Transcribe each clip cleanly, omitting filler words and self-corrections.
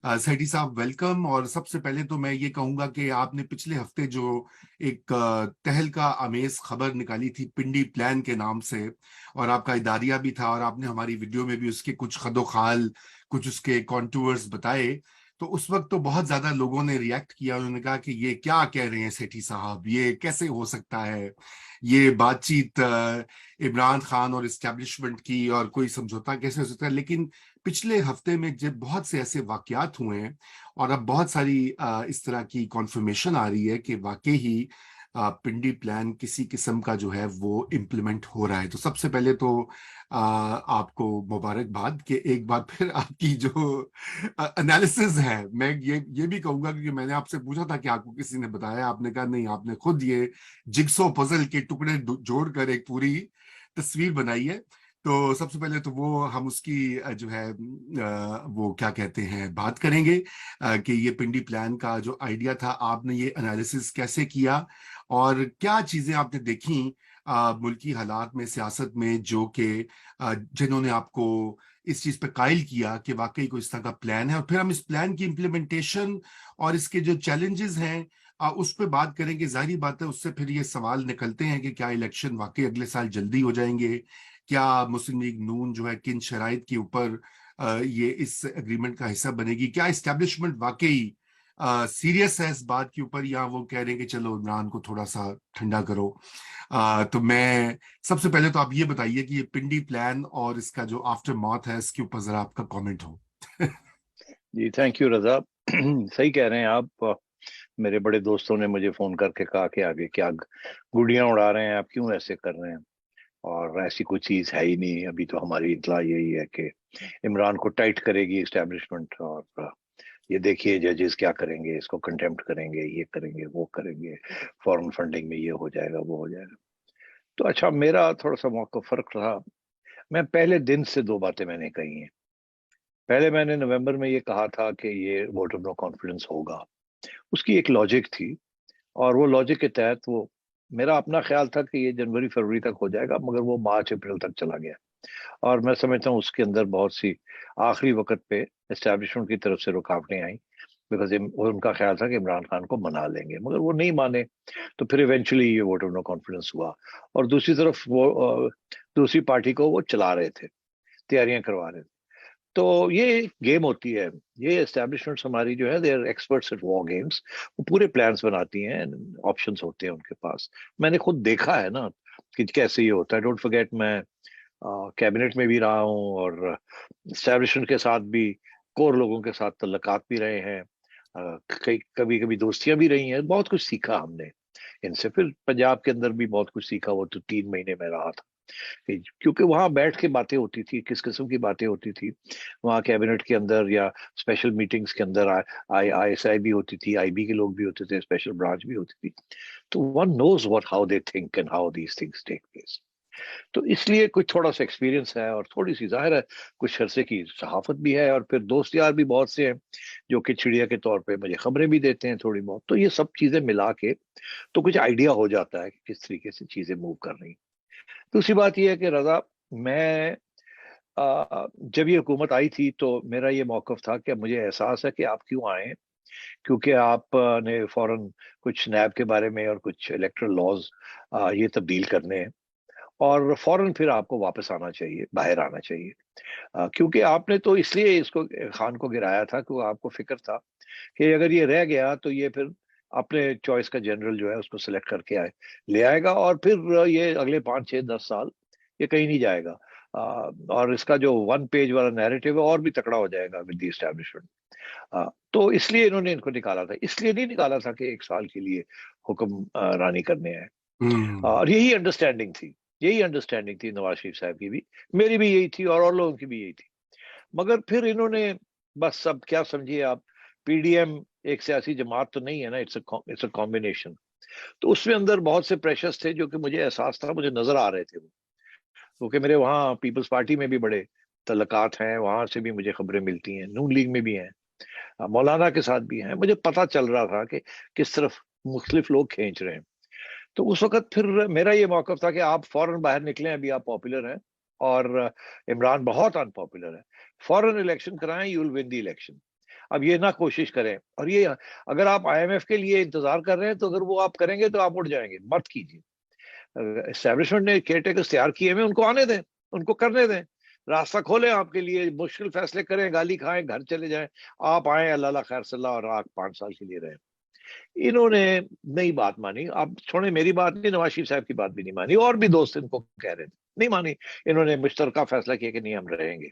सेठी साहब वेलकम। और सबसे पहले तो मैं ये कहूंगा कि आपने पिछले हफ्ते जो एक तहलका आमेज खबर निकाली थी पिंडी प्लान के नाम से, और आपका इदारिया भी था, और आपने हमारी वीडियो में भी उसके कुछ खदोखाल, कुछ उसके कॉन्टूर्स बताए। तो उस वक्त तो बहुत ज्यादा लोगों ने रिएक्ट किया, उन्होंने कहा कि ये क्या कह रहे हैं सेठी साहब, ये कैसे हो सकता है, ये बातचीत इमरान खान और इस्टेब्लिशमेंट की, और कोई समझौता कैसे हो सकता है। लेकिन पिछले हफ्ते में जब बहुत से ऐसे वाकयात हुए हैं, और अब बहुत सारी इस तरह की कॉन्फर्मेशन आ रही है कि वाकई ही पिंडी प्लान किसी किस्म का जो है वो इम्प्लीमेंट हो रहा है। तो सबसे पहले तो आपको मुबारकबाद कि एक बार फिर आपकी जो एनालिसिस है, मैं ये भी कहूंगा, क्योंकि मैंने आपसे पूछा था कि आपको किसी ने बताया, आपने कहा नहीं, आपने खुद ये जिग्सो पजल के टुकड़े जोड़कर एक पूरी तस्वीर बनाई है। तो सबसे पहले तो वो हम उसकी जो है वो क्या कहते हैं बात करेंगे कि ये पिंडी प्लान का जो आइडिया था, आपने ये एनालिसिस कैसे किया, और क्या चीजें आपने देखी मुल्की हालात में, सियासत में, जो कि जिन्होंने आपको इस चीज पे कायल किया कि वाकई कोई इस तरह का प्लान है। और फिर हम इस प्लान की इम्प्लीमेंटेशन और इसके जो चैलेंजेस हैं उस पर बात करेंगे। जाहिर बात है उससे फिर ये सवाल निकलते हैं कि क्या इलेक्शन वाकई अगले साल जल्दी हो जाएंगे, क्या मुस्लिम लीग नून जो है किन शराइत के ऊपर ये इस एग्रीमेंट का हिस्सा बनेगी, क्या इस्टेब्लिशमेंट वाकई सीरियस है इस बात के ऊपर, या वो कह रहे हैं कि चलो इमरान को थोड़ा सा ठंडा करो। तो मैं सबसे पहले तो आप ये बताइए कि ये पिंडी प्लान और इसका जो आफ्टर मौत है, इसके ऊपर जरा आपका कमेंट हो। जी, थैंक यू रजा। सही कह रहे हैं आप। मेरे बड़े दोस्तों ने मुझे फोन करके कहा कि आगे क्या गुड़ियां उड़ा रहे हैं आप, क्यों ऐसे कर रहे हैं, और ऐसी कोई चीज है ही नहीं। अभी तो हमारी इतला यही है कि इमरान को टाइट करेगी इस्टेब्लिशमेंट, और ये देखिए जजेस क्या करेंगे, इसको कंटेम्प्ट करेंगे, ये करेंगे, वो करेंगे, फॉरेन फंडिंग में ये हो जाएगा, वो हो जाएगा। तो अच्छा, मेरा थोड़ा सा मौका फर्क रहा। मैं पहले दिन से दो बातें मैंने कही हैं। पहले मैंने नवंबर में ये कहा था कि ये वोट ऑफ नो कॉन्फिडेंस होगा। उसकी एक लॉजिक थी, और वो लॉजिक के तहत वो मेरा अपना ख्याल था कि ये जनवरी फरवरी तक हो जाएगा, मगर वो मार्च अप्रैल तक चला गया। और मैं समझता हूँ उसके अंदर बहुत सी आखिरी वक्त पे एस्टेब्लिशमेंट की तरफ से रुकावटें आई, बिकॉज उनका ख्याल था कि इमरान खान को मना लेंगे, मगर वो नहीं माने। तो फिर इवेंचुअली ये वोट ऑफ नो कॉन्फिडेंस हुआ। और दूसरी तरफ वो दूसरी पार्टी को वो चला रहे थे, तैयारियां करवा रहे थे। तो ये गेम होती है। ये एस्टेब्लिशमेंट्स हमारी जो है, they are experts at war games. वो पूरे प्लान्स बनाती हैं, ऑप्शंस होते हैं उनके पास। मैंने खुद देखा है ना कि कैसे ये होता है। डोंट फॉरगेट, मैं कैबिनेट में भी रहा हूँ, और एस्टेब्लिशमेंट के साथ भी, कोर लोगों के साथ तल्लकात भी रहे हैं। कई कभी कभी दोस्तियां भी रही हैं। बहुत कुछ सीखा हमने इनसे। फिर पंजाब के अंदर भी बहुत कुछ सीखा। वो तो 3 महीने में रहा था, क्योंकि वहां बैठ के बातें होती थी, किस किस्म की बातें होती थी वहाँ कैबिनेट के अंदर, या स्पेशल मीटिंग्स के अंदर। ISI भी होती थी, IB के लोग भी होते थे, स्पेशल ब्रांच भी होती थी। तो one knows what how they think and how these things take place. तो इसलिए कुछ थोड़ा सा एक्सपीरियंस है, और थोड़ी सी जाहिर है कुछ अरसे की सहाफत भी है, और फिर दोस्त यार भी बहुत से हैं जो कि चिड़िया के तौर पे मुझे खबरें भी देते हैं थोड़ी बहुत। तो ये सब चीजें मिला के तो कुछ आइडिया हो जाता है कि किस तरीके से चीजें मूव कर रही हैं। दूसरी बात यह है कि रजा, मैं जब ये हुकूमत आई थी तो मेरा ये मौकफ था कि मुझे एहसास है कि आप क्यों आए हैं, क्योंकि आप ने फौरन कुछ नैब के बारे में और कुछ इलेक्टरल लॉज ये तब्दील करने हैं, और फौरन फिर आपको वापस आना चाहिए, बाहर आना चाहिए। क्योंकि आपने तो इसलिए इसको, खान को गिराया था, क्योंकि आपको फिक्र था कि अगर ये रह गया तो ये फिर अपने चॉइस का जनरल जो है उसको सिलेक्ट करके ले आएगा, और फिर ये अगले 5 6 10 साल ये कहीं नहीं जाएगा। और इसका जो 1 पेज वाला नैरेटिव है और भी तकड़ा हो जाएगा विद द एस्टैब्लिशमेंट। तो इसलिए इन्होंने इनको निकाला था। इसलिए नहीं निकाला था कि 1 साल के लिए हुक्म रानी करने आए। हम्म। और यही अंडरस्टैंडिंग थी, यही अंडरस्टैंडिंग थी नवाज शरीफ साहब की भी, मेरी भी यही थी, और लोगों की भी यही थी। मगर फिर इन्होंने, बस अब क्या समझिए आप, PDM एक सियासी जमात तो नहीं है ना, इट्स अ कॉम्बिनेशन। तो उसमें अंदर बहुत से प्रेशर्स थे जो कि मुझे एहसास था, मुझे नजर आ रहे थे वो, क्योंकि मेरे वहाँ पीपल्स पार्टी में भी बड़े तल्लकात हैं, वहां से भी मुझे खबरें मिलती हैं, नून लीग में भी हैं, मौलाना के साथ भी हैं। मुझे पता चल रहा था कि किस तरफ मुख्तलिफ लोग खींच रहे हैं। तो उस वक्त फिर मेरा ये मौकफ था कि आप फौरन बाहर निकलें, अभी आप पॉपुलर हैं, और इमरान बहुत अनपॉपुलर है। फौरन इलेक्शन कराएं, you will win the election. اب یہ نہ کوشش کریں, اور یہ اگر آپ IMF کے لیے انتظار کر رہے ہیں تو اگر وہ آپ کریں گے تو آپ اٹھ جائیں گے, مت کیجیے. اسٹیبلشمنٹ نے کیئر ٹیکرز تیار کیے ہوئے, ان کو آنے دیں, ان کو کرنے دیں, راستہ کھولیں آپ کے لیے, مشکل فیصلے کریں, گالی کھائیں, گھر چلے جائیں, آپ آئیں, اللہ خیر صلی اللہ, اور آپ 5 سال کے لیے رہیں. انہوں نے نئی بات مانی. آپ چھوڑیں, میری بات نہیں, نواز شریف صاحب کی بات بھی نہیں مانی, اور بھی دوست ان کو کہہ رہے تھے, نہیں مانی. انہوں نے مشترکہ فیصلہ کیا کہ نہیں, ہم رہیں گے.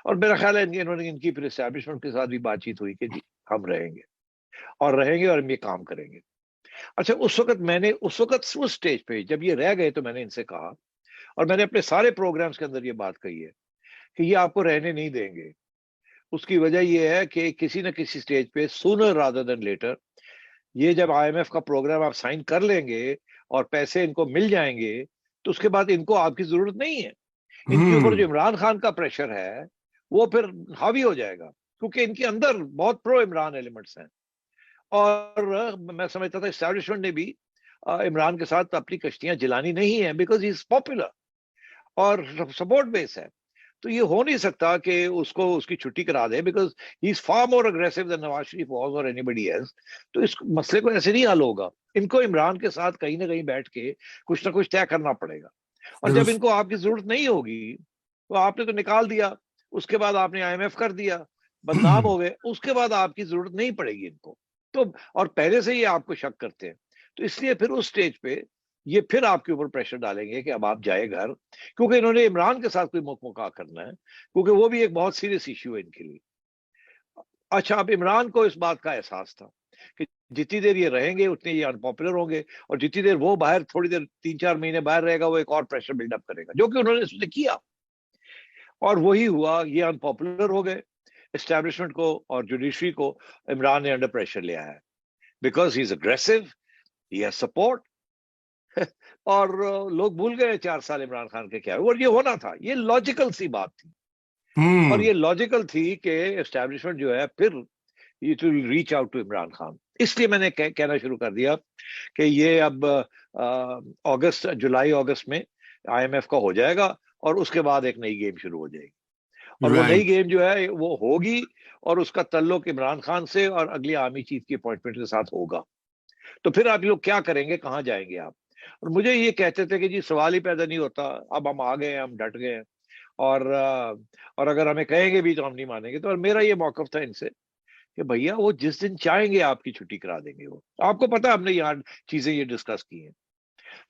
اور میرا خیال ہے انہوں نے, ان کی پھر اسٹیبلشمنٹ کے ساتھ بھی بات چیت ہوئی کہ جی ہم رہیں گے, اور ہم یہ کام کریں گے. اچھا, اس وقت اس سٹیج پہ جب یہ رہ گئے تو میں نے ان سے کہا, اور میں نے اپنے سارے پروگرامز کے اندر یہ بات کہی ہے کہ یہ آپ کو رہنے نہیں دیں گے. اس کی وجہ یہ ہے کہ کسی نہ کسی سٹیج پہ سونر رادر دین لیٹر, یہ جب IMF کا پروگرام آپ سائن کر لیں گے اور پیسے ان کو مل جائیں گے, تو اس کے بعد ان کو آپ کی ضرورت نہیں ہے. ان کے اوپر جو عمران خان کا پریشر ہے وہ پھر حاوی ہو جائے گا, کیونکہ ان کے اندر بہت پرو عمران ایلیمنٹس ہیں. اور میں سمجھتا تھا اسٹیبلشمنٹ نے بھی عمران کے ساتھ اپنی کشتیاں جلانی نہیں ہیں, بیکاز ہی از پاپولر اور سپورٹ بیس ہے. تو یہ ہو نہیں سکتا کہ اس کو اس کی چھٹی کرا دے, because he is far more aggressive than Nawaz Sharif was or anybody else. تو اس مسئلے کو ایسے نہیں حل ہوگا. ان کو عمران کے ساتھ کہیں نہ کہیں بیٹھ کے کچھ نہ کچھ طے کرنا پڑے گا. اور جب ان کو آپ کی ضرورت نہیں ہوگی تو آپ نے تو نکال دیا, اس کے بعد آپ نے IMF کر دیا, بدنام ہو گئے, اس کے بعد آپ کی ضرورت نہیں پڑے گی ان کو. تو اور پہلے سے یہ آپ کو شک کرتے ہیں, تو اس لیے پھر اس سٹیج پہ یہ پھر آپ کے اوپر پریشر ڈالیں گے کہ اب آپ جائے گھر, کیونکہ انہوں نے عمران کے ساتھ کوئی موقع کرنا ہے, کیونکہ وہ بھی ایک بہت سیریس ایشو ہے ان کے لیے. اچھا, اب عمران کو اس بات کا احساس تھا کہ جتنی دیر یہ رہیں گے اتنے یہ انپاپولر ہوں گے, اور جتنی دیر وہ باہر, تھوڑی دیر 3-4 مہینے باہر رہے گا, وہ ایک اور پریشر بلڈ اپ کرے گا, جو کہ انہوں نے اس نے کیا. اور وہی ہوا, یہ انپاپولر ہو گئے. اسٹیبلشمنٹ کو اور جوڈیشری کو عمران نے انڈر پریشر لیا ہے, because he is aggressive, he has support. اور لوگ بھول گئے 4 سال عمران خان کے کیا, اور یہ ہونا تھا, یہ لاجیکل سی بات تھی. اور یہ لاجیکل تھی کہ اسٹیبلشمنٹ جو ہے پھر it will reach out to Imran Khan. اس لیے میں نے کہنا شروع کر دیا کہ یہ اب جولائی اگست میں IMF کا ہو جائے گا, اور اس کے بعد ایک نئی گیم شروع ہو جائے گی. اور وہ نئی گیم جو ہے وہ ہوگی, اور اس کا تعلق عمران خان سے اور اگلی آرمی چیف کی اپوائنٹمنٹ کے ساتھ ہوگا. تو پھر آپ لوگ کیا کریں گے, کہاں جائیں گے آپ؟ اور مجھے یہ کہتے تھے کہ جی سوال ہی پیدا نہیں ہوتا, اب ہم آ گئے, ہم ڈٹ گئے, اور اگر ہمیں کہیں گے بھی تو ہم نہیں مانیں گے. تو میرا یہ موقف تھا ان سے کہ بھیا وہ جس دن چاہیں گے آپ کی چھٹی کرا دیں گے. وہ آپ کو پتا, ہم نے یہاں چیزیں یہ ڈسکس کی ہیں.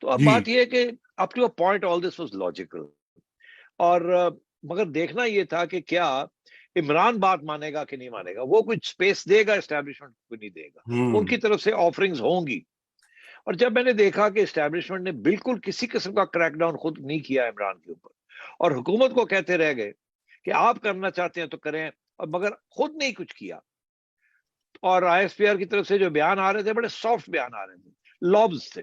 تو اب بات یہ ہے کہ up to a point all this was logical, اور مگر دیکھنا یہ تھا کہ کیا عمران بات مانے گا کہ نہیں مانے گا. وہ کچھ سپیس دے گا اسٹیبلشمنٹ کو, نہیں دے گا, ان کی طرف سے آفرنگز ہوں گی. اور جب میں نے دیکھا کہ اسٹیبلشمنٹ نے بالکل کسی قسم کا کریک ڈاؤن خود نہیں کیا عمران کے اوپر, اور حکومت کو کہتے رہ گئے کہ آپ کرنا چاہتے ہیں تو کریں, اور مگر خود نہیں کچھ کیا. اور ISPR کی طرف سے جو بیان آ رہے تھے, بڑے سافٹ بیان آ رہے تھے, لابز تھے.